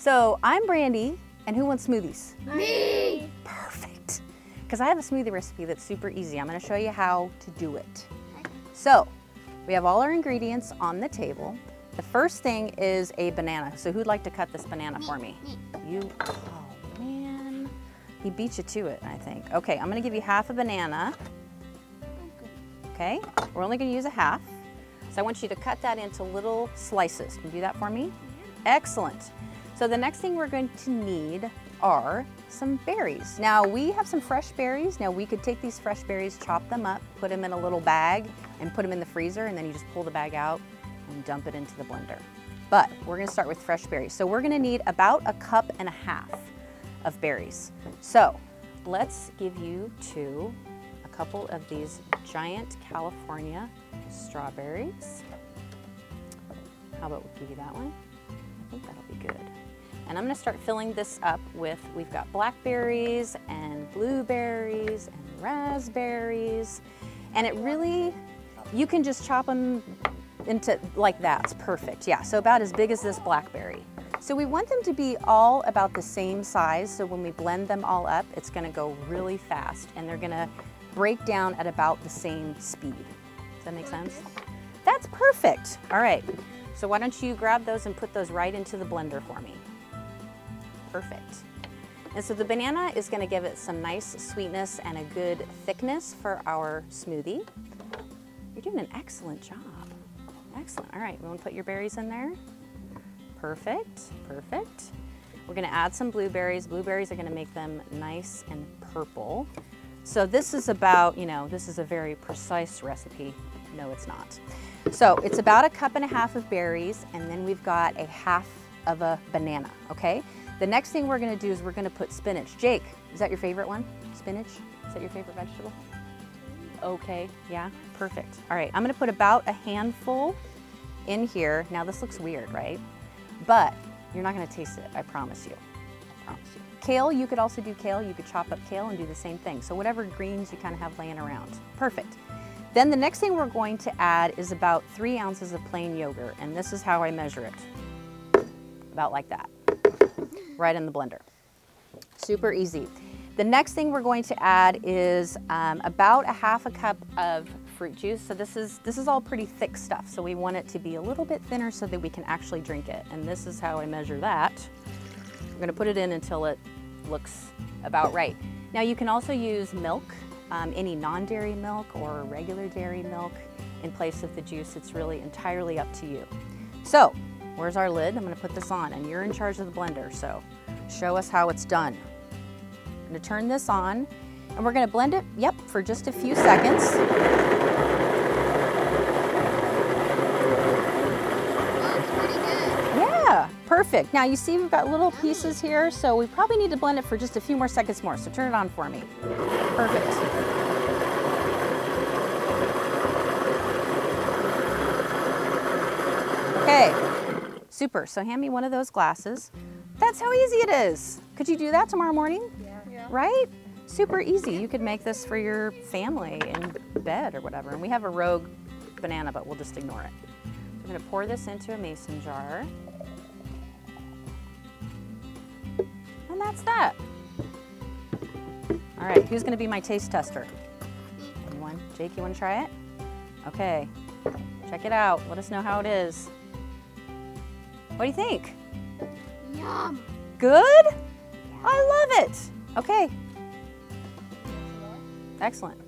So I'm Brandy, and who wants smoothies? Me! Perfect. Because I have a smoothie recipe that's super easy. I'm gonna show you how to do it. So we have all our ingredients on the table. The first thing is a banana. So who'd like to cut this banana for me? You, oh man. He beat you to it, I think. Okay, I'm gonna give you half a banana. Okay, we're only gonna use a half. So I want you to cut that into little slices. Can you do that for me? Excellent. So the next thing we're going to need are some berries. Now we have some fresh berries. Now we could take these fresh berries, chop them up, put them in a little bag and put them in the freezer, and then you just pull the bag out and dump it into the blender. But we're gonna start with fresh berries. So we're gonna need about 1.5 cups of berries. So let's give you a couple of these giant California strawberries. How about we give you that one? I think that'll be good. And I'm gonna start filling this up with, we've got blackberries and blueberries and raspberries. And it really, you can just chop them into like that, it's perfect. Yeah, so about as big as this blackberry. So we want them to be all about the same size, so when we blend them all up, it's gonna go really fast and they're gonna break down at about the same speed. Does that make sense? That's perfect. All right, so why don't you grab those and put those right into the blender for me. Perfect. And so the banana is gonna give it some nice sweetness and a good thickness for our smoothie. You're doing an excellent job. Excellent. All right, we want to put your berries in there. Perfect, perfect. We're gonna add some blueberries. Blueberries are gonna make them nice and purple. So this is about, this is a very precise recipe. No, it's not. So it's about 1.5 cups of berries, and then we've got 1/2 of a banana, okay? The next thing we're gonna do is we're gonna put spinach. Jake, is that your favorite one? Spinach? Is that your favorite vegetable? Okay, yeah, perfect. All right, I'm gonna put about a handful in here. Now this looks weird, right? But you're not gonna taste it, I promise you. I promise you. Kale, you could also do kale. You could chop up kale and do the same thing. So whatever greens you kind of have laying around. Perfect. Then the next thing we're going to add is about 3 ounces of plain yogurt, and this is how I measure it. About like that. Right in the blender. Super easy. The next thing we're going to add is about 1/2 cup of fruit juice. So this is all pretty thick stuff. So we want it to be a little bit thinner so that we can actually drink it. And this is how I measure that. I'm gonna put it in until it looks about right. Now you can also use milk, any non-dairy milk or regular dairy milk in place of the juice. It's really entirely up to you. So where's our lid? I'm gonna put this on, and you're in charge of the blender, so show us how it's done. I'm gonna turn this on, and we're gonna blend it, for just a few seconds. That's pretty good. Yeah, perfect. Now you see we've got little pieces here, so we probably need to blend it for just a few more seconds more, so turn it on for me. Perfect. Okay. Super, so hand me one of those glasses. That's how easy it is. Could you do that tomorrow morning? Yeah. Right? Super easy. You could make this for your family in bed or whatever. And we have a rogue banana, but we'll just ignore it. I'm gonna pour this into a mason jar. And that's that. All right, who's gonna be my taste tester? Anyone? Jake, you wanna try it? Okay, check it out. Let us know how it is. What do you think? Yum. Good? I love it. Okay. Excellent.